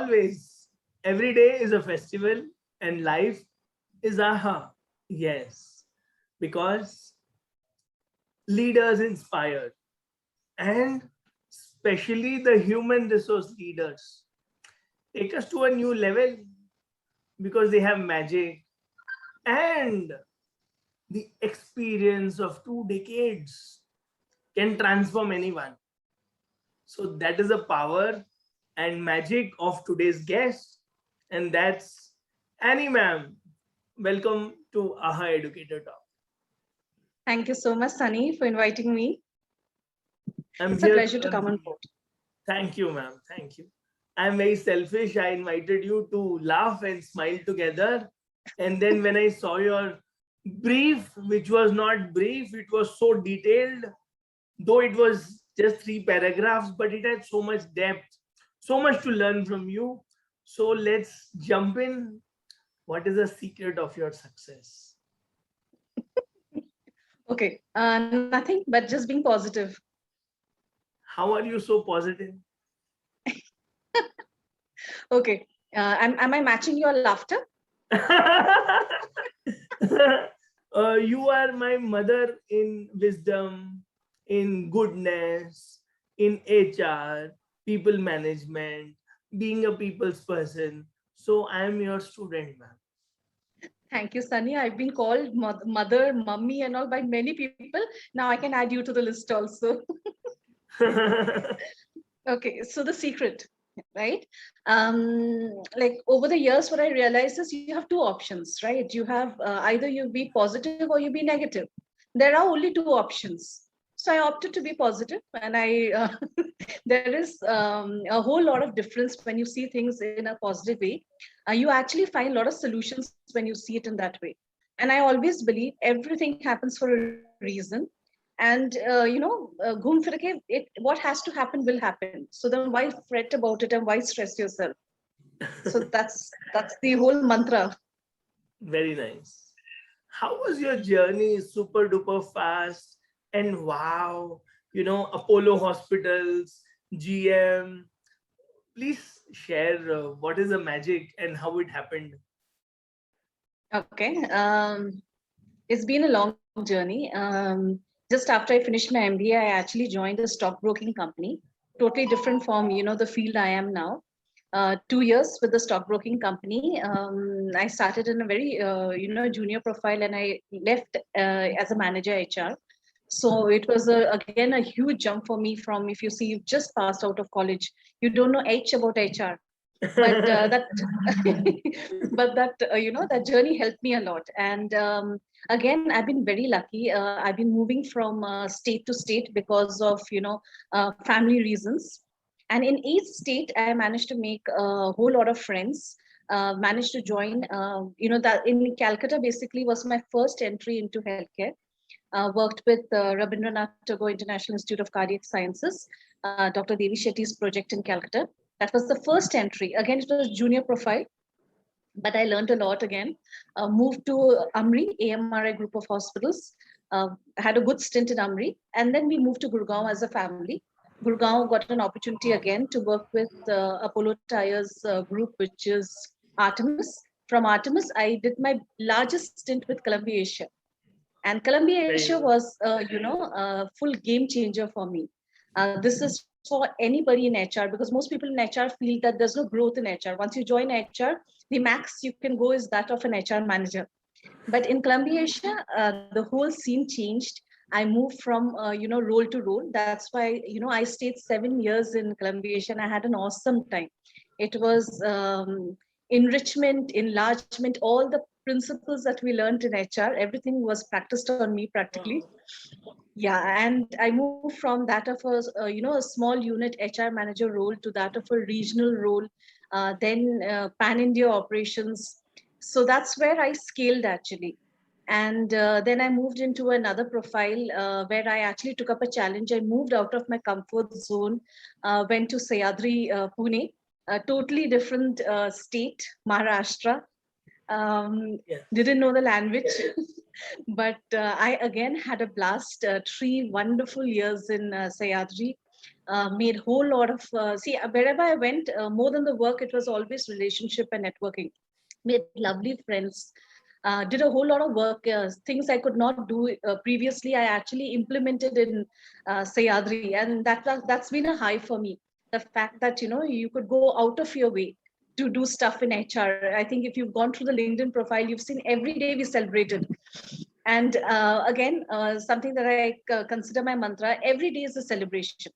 always, every day is a festival and life is aha. Yes, because leaders inspire, and especially the human resource leaders take us to a new level because they have magic and the experience of 2 decades can transform anyone. So that is the power and magic of today's guest, and that's Annie ma'am. Welcome to AHA Educator Talk. Thank you so much, Sunny, for inviting me. I'm It's a here pleasure to to learn come from on you. board. Thank you, ma'am. Thank you. I'm very selfish. I invited you to laugh and smile together. And then when I saw your brief, which was not brief, it was so detailed, though it was just 3 paragraphs, but it had so much depth, so much to learn from you. So let's jump in. What is the secret of your success? Okay, nothing but just being positive. How are you so positive? Okay, am I matching your laughter? You are my mother in wisdom, in goodness, in HR, people management, being a people's person. So I am your student, ma'am. Thank you, Sunny. I've been called mother, mummy, and all by many people. Now I can add you to the list also. Okay, so the secret, right? Like over the years, what I realized is you have 2 options, right? You have either you be positive or you be negative. There are only 2 options. So I opted to be positive, and there is a whole lot of difference when you see things in a positive way. You actually find a lot of solutions when you see it in that way. And I always believe everything happens for a reason, and घूम फिर के what has to happen will happen. So then why fret about it and why stress yourself? So that's the whole mantra. Very nice. How was your journey? Super duper fast. And wow, Apollo Hospitals, GM. Please share what is the magic and how it happened. Okay, it's been a long journey. Just after I finished my MBA, I actually joined a stockbroking company, totally different from the field I am now. 2 years with the stockbroking company. I started in a very junior profile, and I left as a manager HR. So it was again a huge jump for me. From, if you see, you've just passed out of college, you don't know H about HR, but that but that that journey helped me a lot. And again, I've been very lucky. I've been moving from state to state because of family reasons, and in each state I managed to make a whole lot of friends. Managed to join, that in Calcutta basically was my first entry into healthcare. Worked with Rabindranath Tagore International Institute of Cardiac Sciences, Dr. Devi Shetty's project in Calcutta. That was the first entry. Again, it was junior profile, but I learned a lot again. Moved to Amri, AMRI group of hospitals. Had a good stint in Amri. And then we moved to Gurgaon as a family. Gurgaon got an opportunity again to work with Apollo Tyres group, which is Artemis. From Artemis, I did my largest stint with Columbia Asia. And Columbia Very Asia nice. was, a full game changer for me. This is for anybody in HR, because most people in HR feel that there's no growth in HR. Once you join HR, the max you can go is that of an HR manager. But in Columbia Asia, the whole scene changed. I moved from role to role. That's why I stayed 7 years in Columbia Asia, and I had an awesome time. It was enrichment, enlargement, all the principles that we learned in HR. Everything was practiced on me practically. Yeah, and I moved from that of a a small unit HR manager role to that of a regional role, then pan India operations. So that's where I scaled actually. And then I moved into another profile where I actually took up a challenge. I moved out of my comfort zone, went to Sayadri, Pune, a totally different state, Maharashtra. Yeah. Didn't know the language, but I again had a blast. 3 wonderful years in Sayadri. made whole lot of, see, wherever I went, more than the work, it was always relationship and networking. Made lovely friends, did a whole lot of work, things I could not do previously. I actually implemented in Sayadri, and that's been a high for me. The fact that you could go out of your way to do stuff in HR. I think if you've gone through the LinkedIn profile, you've seen every day we celebrated. And again, something that I consider my mantra: every day is a celebration.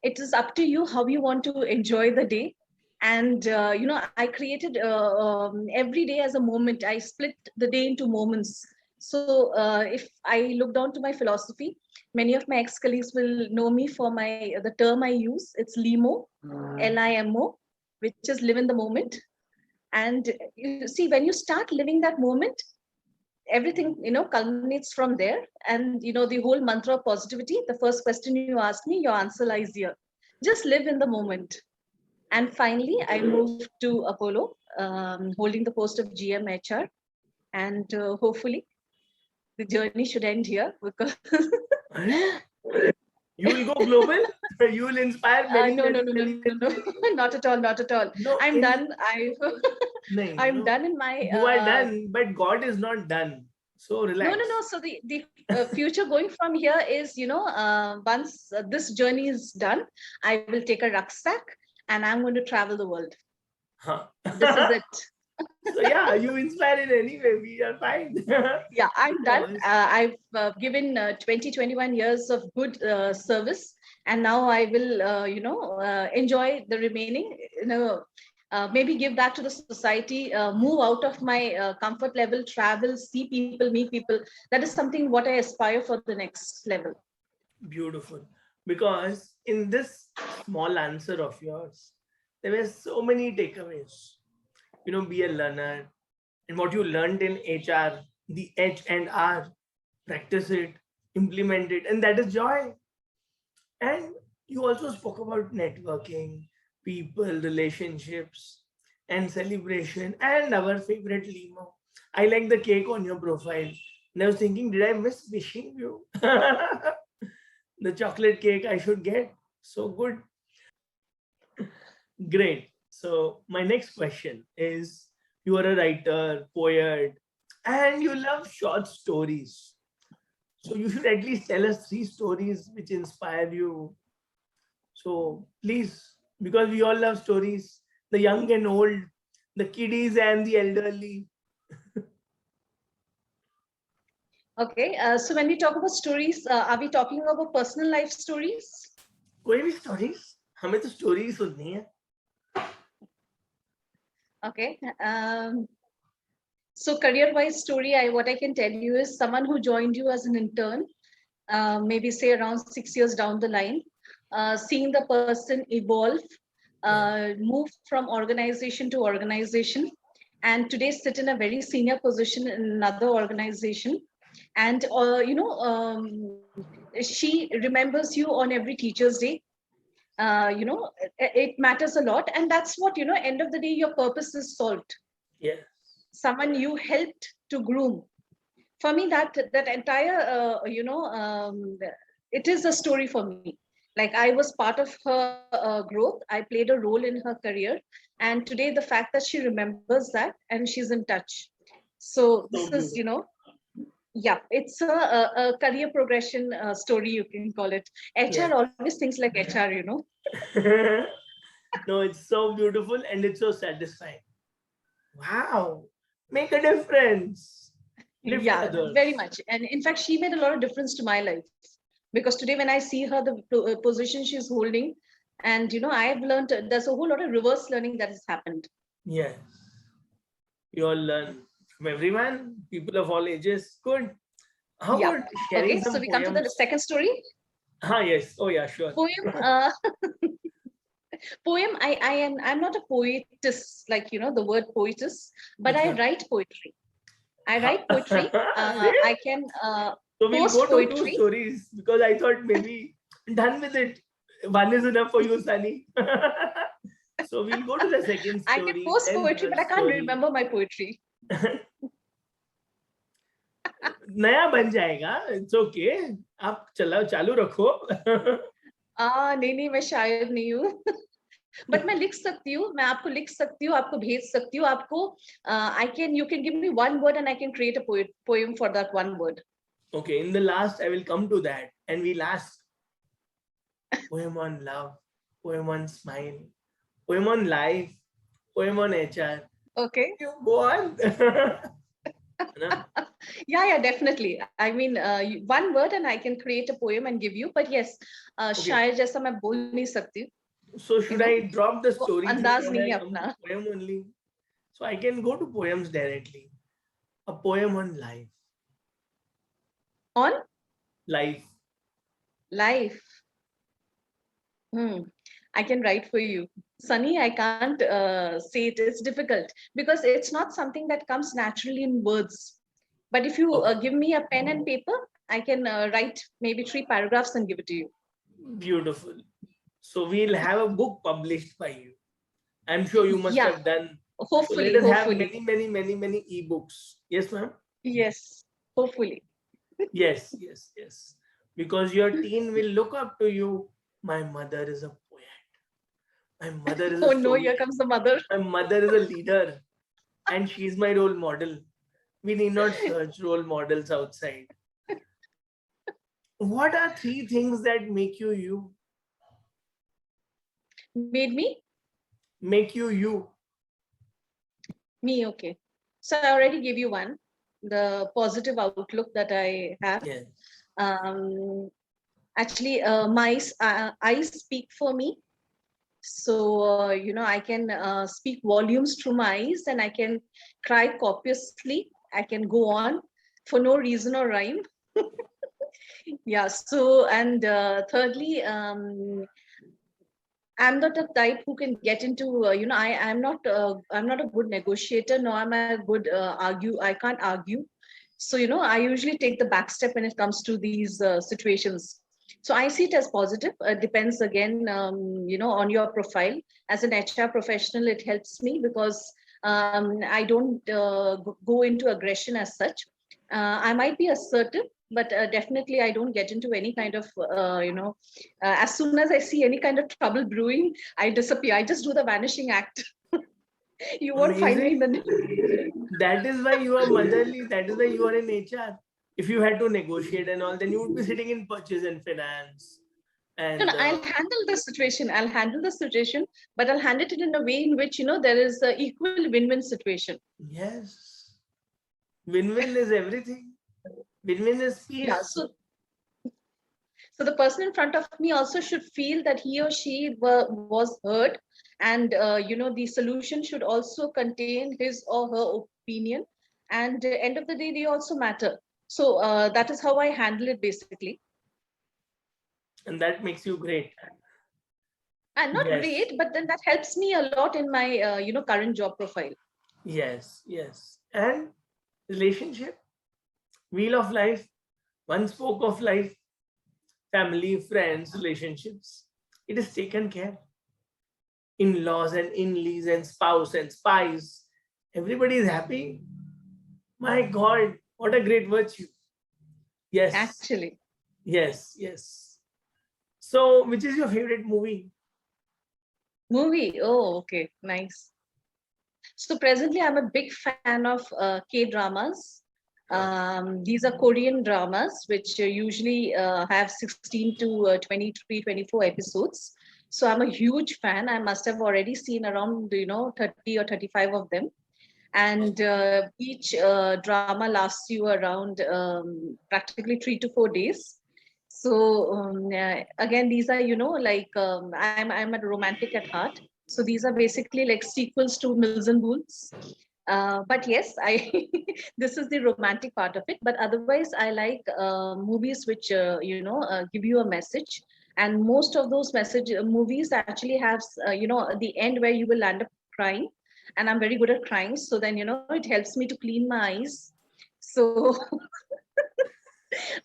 It is up to you how you want to enjoy the day. And I created every day as a moment. I split the day into moments. So if I look down to my philosophy, many of my ex-colleagues will know me for the term I use. It's LIMO, LIMO, which is live in the moment. And you see, when you start living that moment, everything culminates from there. And the whole mantra of positivity, the first question you ask me, your answer lies here. Just live in the moment. And finally, I moved to Apollo, holding the post of GM HR. And hopefully the journey should end here, because you will go global. You will inspire many, no, no, many, no, no, many no, no, countries. not at all, not at all. No, I'm done. I'm no, done in my you are done, but God is not done. So no, no, relax. no. So the future going from here is, once this journey is done, I will take a rucksack and I'm going to travel the world. Huh. This is it. So yeah, you inspire in any way. We are fine. Yeah, I'm done. Because I've given 20, 21 years of good service, and now I will, enjoy the remaining, maybe give back to the society, move out of my comfort level, travel, see people, meet people. That is something what I aspire for the next level. beautiful. Because in this small answer of yours, there were so many takeaways. Be a learner, and what you learned in HR, the H and R, practice it, implement it, and that is joy. And you also spoke about networking, people, relationships, and celebration, and our favorite limo. I like the cake on your profile. And I was thinking, did I miss wishing you? The chocolate cake I should get. So good. Great. So, my next question is, you are a writer, poet, and you love short stories. So, you should at least tell us 3 stories which inspire you. So, please, because we all love stories, the young and old, the kiddies and the elderly. Okay, so when we talk about stories, are we talking about personal life stories? कोई भी stories? हमें तो stories सुननी है. Okay. So career-wise story, what I can tell you is someone who joined you as an intern, maybe say around 6 years down the line, seeing the person evolve, move from organization to organization, and today sit in a very senior position in another organization. And, she remembers you on every Teacher's Day. It matters a lot. And that's what, end of the day, your purpose is solved. Yeah. Someone you helped to groom. For me, that entire, it is a story for me. Like, I was part of her growth. I played a role in her career. And today, the fact that she remembers that and she's in touch. So this So is, beautiful. yeah, it's a career progression story, you can call it. Yeah. HR always thinks like HR. No, it's so beautiful and it's so satisfying. Wow. Make a difference. Lift Yeah, very others. much. And in fact, she made a lot of difference to my life, because today when I see her, the position she's holding, and I've learned, there's a whole lot of reverse learning that has happened. Yes. You all learn from everyone, people of all ages. Good. How Yeah. about sharing Okay, so some we come to the poems? second story. Ah, yes. Oh, yeah, sure. Poem. Poem. I'm not a poetess, like the word poetess, but I Acha. write poetry. I write poetry. See? I can So we'll post go to 2 poetry. stories because I thought maybe done with it. One is enough for you, Sunny. So we'll go to the second I can story, post then poetry, third but I can't story. remember my poetry. नया बन जाएगा. It's okay. आप चलाओ चालू रखो. नहीं नहीं, मैं शायर नहीं हूँ। बट मैं लिख सकती हूँ, मैं आपको लिख सकती हूँ, आपको भेज सकती हूँ, आपको I can, you can give me one word and I can create a poem for that one word. Okay, in the last, I will come to that. And we'll ask poem on love, poem on smile, poem on life, poem on HR. Okay. You go on. Na? Yeah, definitely. I mean, one word and I can create a poem and give you. But yes, Okay, शायर जैसा मैं बोल नहीं सकती, so you should know, I drop the वो story thing अंदाज and नहीं I है come to अपना. poem only? So I can go to poems directly. A poem on life. On Life. life. Hmm. I can write for you. Sunny, I can't say it. It's difficult because it's not something that comes naturally in words. But if you Okay, give me a pen and paper, I can write maybe 3 paragraphs and give it to you. beautiful. So we'll have a book published by you. I'm sure you must Yeah, have done. So let hopefully, us have hopefully. many, many, many, many ebooks. Yes, ma'am? Yes, hopefully. Yes, yes, yes. Because your teen will look up to you. My mother is a poet. My mother is a Oh no, here storyteller. comes the mother. My mother is a leader. And she's my role model. We need not search role models outside. What are three things that make you you? Made me? Make you you? Me, okay. So I already gave you one, the positive outlook that I have. Yes. Um, Actually, my eyes speak for me. So, I can speak volumes through my eyes and I can cry copiously. I can go on for no reason or rhyme. Yeah. So, and thirdly, I'm not a type who can get into, I'm not a good negotiator, nor am I a good I can't argue. So, I usually take the back step when it comes to these situations. So I see it as positive. Depends again, on your profile. As an HR professional, it helps me because I don't go into aggression as such. I might be assertive, but definitely I don't get into any kind of, as soon as I see any kind of trouble brewing, I disappear. I just do the vanishing act. You won't find me in the Amazing. news. That is why you are motherly. That is why you are in HR. If you had to negotiate and all, then you would be sitting in purchase and finance. No, no, And I'll handle the situation. I'll handle the situation, but I'll handle it in a way in which, there is a equal win-win situation. yes, win-win is everything. Win-win is Yeah. peace. So the person in front of me also should feel that he or she was heard, and the solution should also contain his or her opinion. And end of the day, they also matter. So that is how I handle it basically. And that makes you great. And not Yes, great, but then that helps me a lot in my current job profile. yes, yes. And relationship, wheel of life, one spoke of life, family, friends, relationships. It is taken care. In-laws and in-laws and spouse and spies. Everybody is happy. My God, what a great virtue. Yes, Actually, yes, yes. So, which is your favorite movie? movie. Oh, okay, nice. So presently, I'm a big fan of K dramas. These are Korean dramas, which usually have 16 to 23, 24 episodes. So I'm a huge fan. I must have already seen around, 30 or 35 of them. And each drama lasts you around practically 3 to 4 days. So again, these are, like I'm a romantic at heart. So these are basically like sequels to Mills and Boons. But yes, I this is the romantic part of it. But otherwise, I like movies which give you a message. And most of those message movies actually have the end where you will end up crying. And I'm very good at crying, so then it helps me to clean my eyes. So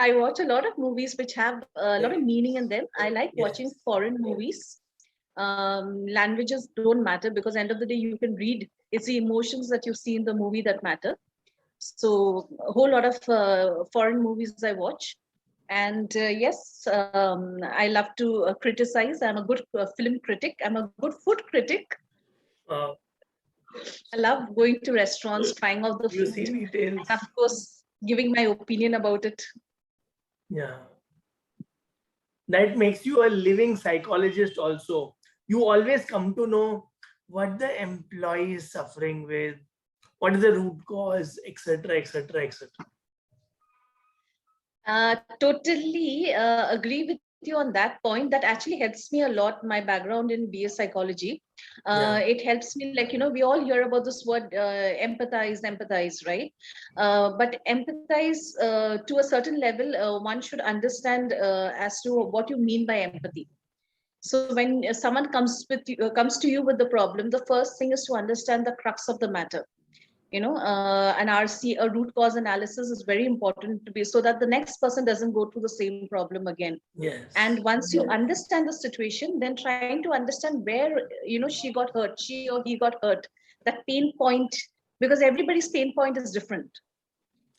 I watch a lot of movies which have a lot of Very meaning in nice. them. I like watching Yes. foreign movies. Languages don't matter because end of the day you can read. It's the emotions that you see in the movie that matter. So a whole lot of foreign movies I watch. And yes, I love to criticize. I'm a good film critic. I'm a good food critic. Uh, I love going to restaurants, trying out the you food, see details. and of course, giving my opinion about it. Yeah. That makes you a living psychologist also. You always come to know what the employee is suffering with, what is the root cause, etc., etc., etc. Totally agree with you on that point. That actually helps me a lot. My background in BA psychology, Yeah. it helps me. Like, we all hear about this word empathize, right? But empathize to a certain level, one should understand as to what you mean by empathy. So when someone comes to you with the problem, the first thing is to understand the crux of the matter. An RC, a root cause analysis, is very important to be, so that the next person doesn't go through the same problem again. Yes. And once you understand the situation, then trying to understand where she got hurt, she or he got hurt, that pain point, because everybody's pain point is different.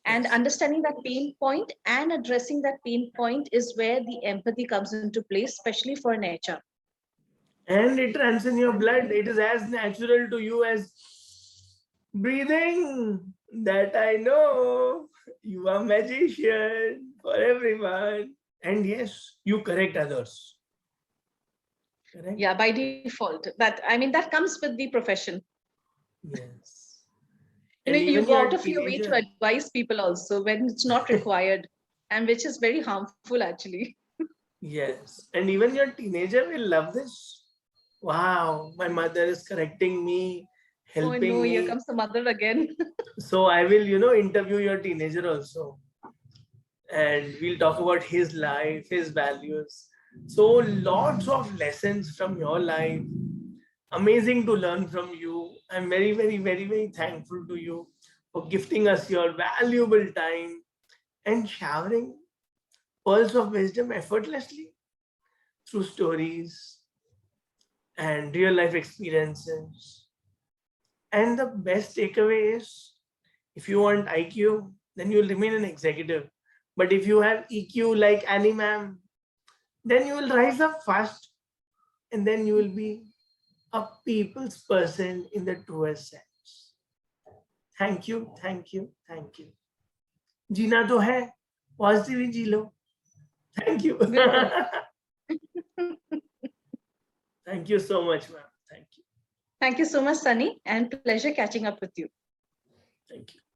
And Yes. understanding that pain point and addressing that pain point is where the empathy comes into place, especially for an HR. And it runs in your blood. It is as natural to you as breathing. That I know. You are magician for everyone. And yes, you correct others. Correct? Yeah, by default. That comes with the profession. Yes. You And know, you even go your out of your way to teenager. advise people also when it's not required, and which is very harmful actually. Yes. And even your teenager will love this. Wow, my mother is correcting me, Oh no, helping here me. comes the mother again. So I will, interview your teenager also. And we'll talk about his life, his values. So lots of lessons from your life. Amazing to learn from you. I'm very, very, very, very thankful to you for gifting us your valuable time and showering pearls of wisdom effortlessly through stories and real life experiences. And the best takeaway is, if you want IQ, then you'll remain an executive. But if you have EQ like Annie ma'am, then you will rise up fast and then you will be a people's person in the truest sense. Thank you, thank you, thank you. जीना तो है, positive ही जी लो. Thank you. Bilkul. Thank you so much, ma'am. Thank you. Thank you so much, Sunny, and pleasure catching up with you. Thank you.